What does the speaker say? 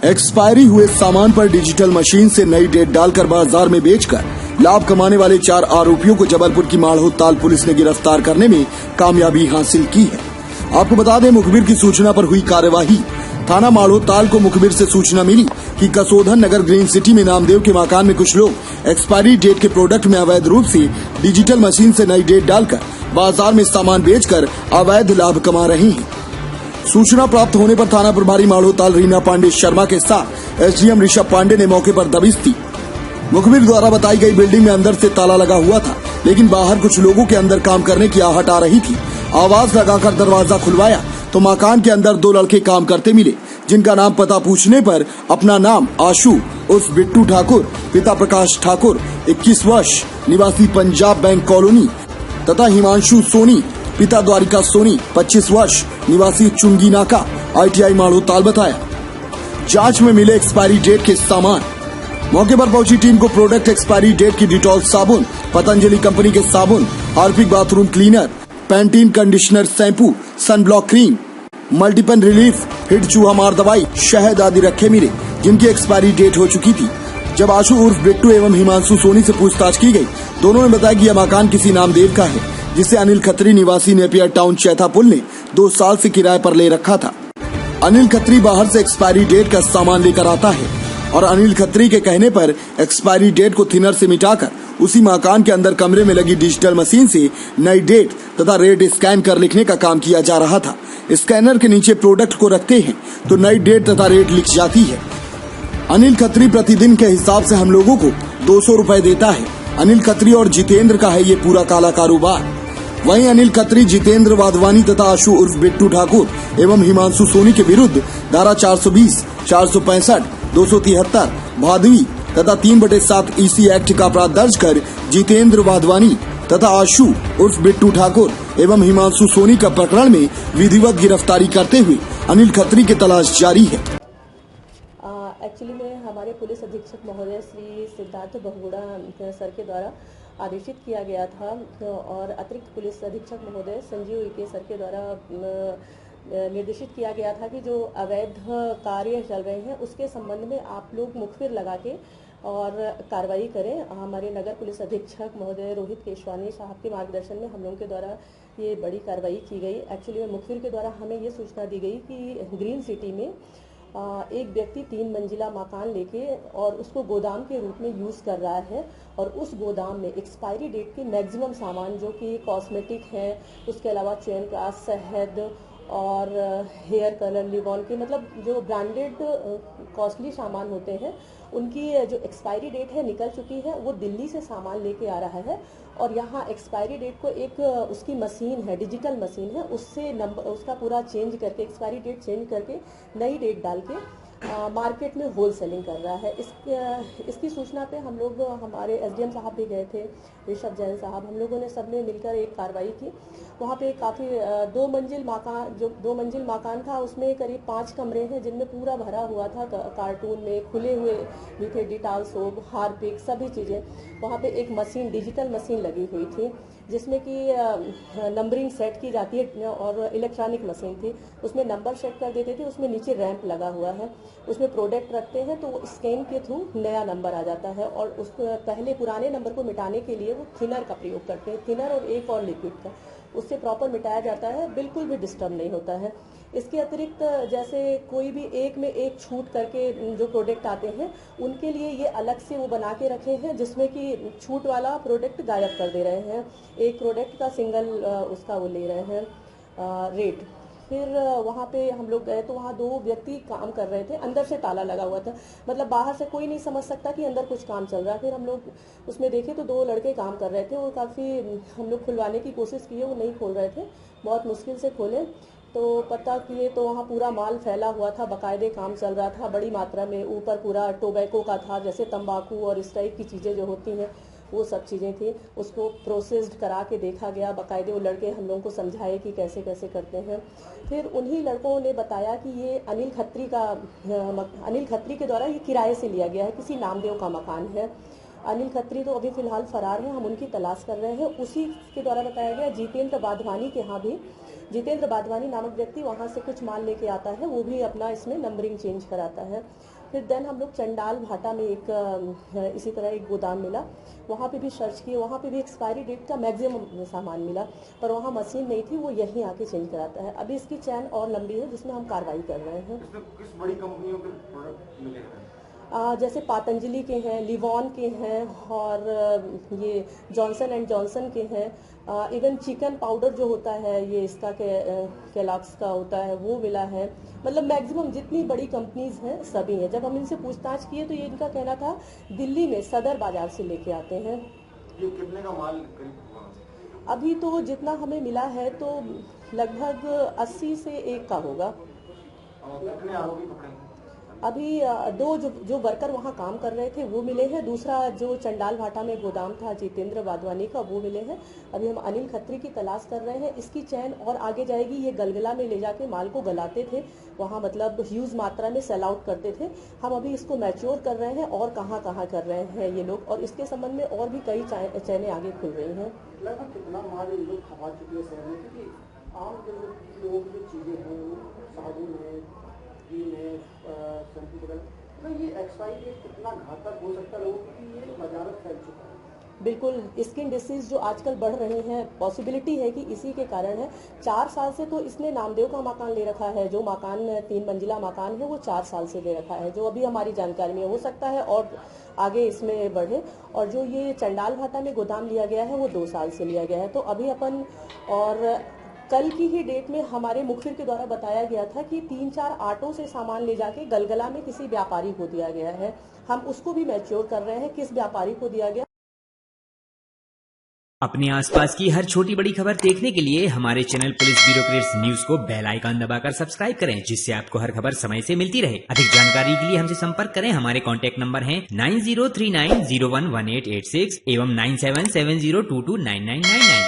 Expiry हुए सामान पर डिजिटल मशीन से नई डेट डालकर बाजार में बेचकर लाभ कमाने वाले 4 आरोपियों को जबलपुर की माढ़ोताल पुलिस ने गिरफ्तार करने में कामयाबी हासिल की है। आपको बता दें, मुखबिर की सूचना पर हुई कार्यवाही। थाना माढ़ोताल को मुखबिर से सूचना मिली कि कसोधन नगर ग्रीन सिटी में नामदेव के मकान में कुछ लोग एक्सपायरी डेट के प्रोडक्ट में अवैध रूप से डिजिटल मशीन से नई डेट डालकर बाजार में सामान बेचकर अवैध लाभ कमा रहे हैं। सूचना प्राप्त होने पर थाना प्रभारी माढ़ोताल रीना पांडे शर्मा के साथ एसडीएम ऋषभ पांडे ने मौके पर दबिश दी। मुखबिर द्वारा बताई गई बिल्डिंग में अंदर से ताला लगा हुआ था, लेकिन बाहर कुछ लोगों के अंदर काम करने की आहट आ रही थी। आवाज लगाकर दरवाजा खुलवाया तो मकान के अंदर 2 लड़के काम करते मिले, जिनका नाम पता पूछने पर अपना नाम आशु उर्फ बिट्टू ठाकुर, पिता प्रकाश ठाकुर 21 वर्ष, निवासी पंजाब बैंक कॉलोनी, तथा हिमांशु सोनी, पिता द्वारिका सोनी 25 वर्ष, निवासी चुंगी नाका, ITI माढ़ोताल बताया। जांच में मिले एक्सपायरी डेट के सामान। मौके पर पहुंची टीम को प्रोडक्ट एक्सपायरी डेट की डिटॉल साबुन, पतंजलि कंपनी के साबुन, Harpic bathroom cleaner, Pantene conditioner shampoo, sunblock cream, multiple relief, hit चूहा मार दवाई, शहद आदि रखे मिले, जिनकी एक्सपायरी डेट हो चुकी थी। जब आशु उर्फ बिट्टू एवं हिमांशु सोनी से पूछताछ की गई, दोनों ने बताया कि यह मकान किसी नामदेव का है, जिसे अनिल खत्री निवासी नेपियर टाउन चैथापुल ने 2 साल से किराए पर ले रखा था। अनिल खत्री बाहर से एक्सपायरी डेट का सामान लेकर आता है और अनिल खत्री के कहने पर एक्सपायरी डेट को थिनर से मिटाकर उसी मकान के अंदर कमरे में लगी डिजिटल मशीन से नई डेट तथा रेट स्कैन कर लिखने का काम किया जा रहा था। स्कैनर के नीचे प्रोडक्ट को रखते हैं तो नई डेट तथा रेट लिख जाती है। अनिल खत्री प्रतिदिन के हिसाब से हम लोगों को 200 रुपए देता है। अनिल खत्री और जितेंद्र का है ये पूरा काला कारोबार। वहीं अनिल खत्री, जितेंद्र वाधवानी तथा आशु उर्फ बिट्टू ठाकुर एवं हिमांशु सोनी के विरुद्ध धारा 420, 465, 273 भादवी तथा 3/7 EC एक्ट का अपराध दर्ज कर जितेंद्र वाधवानी तथा आशु उर्फ बिट्टू ठाकुर एवं हिमांशु सोनी का प्रकरण में विधिवत गिरफ्तारी करते हुए अनिल खत्री की तलाश जारी है। एक्चुअली में हमारे पुलिस अधीक्षक महोदय श्री सिद्धार्थ बहुगुणा सर के द्वारा आदेशित किया गया था और अतिरिक्त पुलिस अधीक्षक महोदय संजीव उइके सर के द्वारा निर्देशित किया गया था कि जो अवैध कार्य चल रहे हैं उसके संबंध में आप लोग मुखबिर लगा के और कार्रवाई करें। हमारे नगर पुलिस अधीक्षक महोदय रोहित केशवानी साहब के मार्गदर्शन में हम लोगों के द्वारा ये बड़ी कार्रवाई की गई। एक्चुअली मुखबिर के द्वारा हमें ये सूचना दी गई कि ग्रीन सिटी में एक व्यक्ति 3 मंजिला मकान लेके और उसको गोदाम के रूप में यूज़ कर रहा है और उस गोदाम में एक्सपायरी डेट के मैक्सिमम सामान जो कि कॉस्मेटिक है, उसके अलावा च्यवनप्राश, शहद और हेयर कलर, लिवॉन के मतलब जो ब्रांडेड कॉस्टली सामान होते हैं उनकी जो एक्सपायरी डेट है निकल चुकी है। वो दिल्ली से सामान लेके आ रहा है और यहाँ एक्सपायरी डेट को एक उसकी मशीन है, डिजिटल मशीन है, उससे नंबर उसका पूरा चेंज करके एक्सपायरी डेट चेंज करके नई डेट डाल के मार्केट में होल सेलिंग कर रहा है। इसकी सूचना पे हम लोग, हमारे एसडीएम साहब भी गए थे, ऋषभ जैन साहब, हम लोगों ने सबने मिलकर एक कार्रवाई की। वहाँ पे काफ़ी 2 मंजिल मकान था, उसमें करीब 5 कमरे हैं जिनमें पूरा भरा हुआ था कार्टून में खुले हुए भी थे, डिटॉल सोप, हार्पिक, सभी चीज़ें। वहाँ पे एक मशीन, डिजिटल मशीन लगी हुई थी जिसमें कि नंबरिंग सेट की जाती है और इलेक्ट्रॉनिक मशीन थी, उसमें नंबर सेट कर देते थे। उसमें नीचे रैंप लगा हुआ है, उसमें प्रोडक्ट रखते हैं तो स्कैन के थ्रू नया नंबर आ जाता है और उसको पहले पुराने नंबर को मिटाने के लिए वो थिनर का प्रयोग करते हैं, थिनर और एक और लिक्विड का, उससे प्रॉपर मिटाया जाता है, बिल्कुल भी डिस्टर्ब नहीं होता है। इसके अतिरिक्त जैसे कोई भी एक में एक छूट करके जो प्रोडक्ट आते हैं उनके लिए ये अलग से वो बना के रखे हैं जिसमें कि छूट वाला प्रोडक्ट गायब कर दे रहे हैं, एक प्रोडक्ट का सिंगल उसका वो ले रहे हैं रेट। फिर वहाँ पे हम लोग गए तो वहाँ 2 व्यक्ति काम कर रहे थे, अंदर से ताला लगा हुआ था, मतलब बाहर से कोई नहीं समझ सकता कि अंदर कुछ काम चल रहा है। फिर हम लोग उसमें देखे तो 2 लड़के काम कर रहे थे और काफ़ी हम लोग खुलवाने की कोशिश किए, वो नहीं खोल रहे थे, बहुत मुश्किल से खोले तो पता किए तो वहाँ पूरा माल फैला हुआ था, बाकायदे काम चल रहा था बड़ी मात्रा में, ऊपर पूरा टोबैको का था, जैसे तंबाकू और इस टाइप की चीज़ें जो होती हैं वो सब चीज़ें थी। उसको प्रोसेस्ड करा के देखा गया, बाकायदे वो लड़के हम लोगों को समझाए कि कैसे कैसे करते हैं। फिर उन्हीं लड़कों ने बताया कि ये अनिल खत्री के द्वारा ये किराए से लिया गया है, किसी नामदेव का मकान है अनिल खत्री तो अभी फिलहाल फरार है, हम उनकी तलाश कर रहे हैं। उसी के द्वारा बताया गया जितेंद्र वाधवानी के यहाँ भी, जितेंद्र वाधवानी नामक व्यक्ति वहाँ से कुछ माल लेके आता है, वो भी अपना इसमें नंबरिंग चेंज कराता है। फिर देन हम लोग चंडाल भाटा में एक इसी तरह एक गोदाम मिला, वहाँ पे भी सर्च किए, वहाँ पे भी एक्सपायरी डेट का मैक्सिमम सामान मिला, पर वहाँ मशीन नहीं थी, वो यहीं आके चेंज कराता है। अभी इसकी चैन और लंबी है जिसमें हम कार्रवाई कर रहे हैं। इसमें किस बड़ी कंपनियों के प्रोडक्ट मिले हैं? जैसे पातंजलि के हैं, लिवॉन के हैं और ये जॉनसन एंड जॉनसन के हैं। इवन चिकन पाउडर जो होता है ये इसका केलॉग्स का होता है, वो मिला है। मतलब मैक्सिमम जितनी बड़ी कंपनीज हैं सभी हैं। जब हम इनसे पूछताछ किए तो ये इनका कहना था दिल्ली में सदर बाजार से लेके आते हैं। ये कितने का माल करीब हुआ? अभी तो जितना हमें मिला है तो लगभग 80 से 1 का होगा। और कितने आरोपी पकड़े हैं? अभी दो जो वर्कर वहाँ काम कर रहे थे वो मिले हैं, दूसरा जो चंडाल भाटा में गोदाम था जितेंद्र वाधवानी का वो मिले हैं। अभी हम अनिल खत्री की तलाश कर रहे हैं। इसकी चैन और आगे जाएगी। ये गलगला में ले जाके माल को गलाते थे, वहाँ मतलब ह्यूज मात्रा में सेल आउट करते थे। हम अभी इसको मैच्योर कर रहे हैं और कहाँ कहाँ कर रहे हैं ये लोग, और इसके संबंध में और भी कई चैनें आगे खुल रही हैं। लगभग कितना माल इन लोग खपा चुके हैं शहर में? क्योंकि आम लोगों की जो चीज़ें हैं वो साबुन है, क्रीम है, शैम्पू वगैरह, तो ये एक्सपायरी डेट कितना घातक हो सकता है लोगों की, ये वजारत फैल चुका है। बिल्कुल, स्किन डिसीज जो आजकल बढ़ रही हैं, पॉसिबिलिटी है कि इसी के कारण है। 4 साल से तो इसने नामदेव का मकान ले रखा है, जो मकान 3 मंजिला मकान है वो 4 साल से ले रखा है, जो अभी हमारी जानकारी में हो सकता है और आगे इसमें बढ़े। और जो ये चंडाल भाटा में गोदाम लिया गया है वो 2 साल से लिया गया है। तो अभी अपन और कल की ही डेट में हमारे मुखबिर के द्वारा बताया गया था कि 3-4 ऑटो से सामान ले जाके गलगला में किसी व्यापारी को दिया गया है। हम उसको भी मैच्योर कर रहे हैं किस व्यापारी को दिया गया। अपने आसपास की हर छोटी बड़ी खबर देखने के लिए हमारे चैनल पुलिस ब्यूरोक्रेट्स न्यूज को बेल आइकन दबाकर सब्सक्राइब करें, जिससे आपको हर खबर समय से मिलती रहे। अधिक जानकारी के लिए हमसे संपर्क करें। हमारे कॉन्टैक्ट नंबर हैं 9039011886 एवं 9770229999।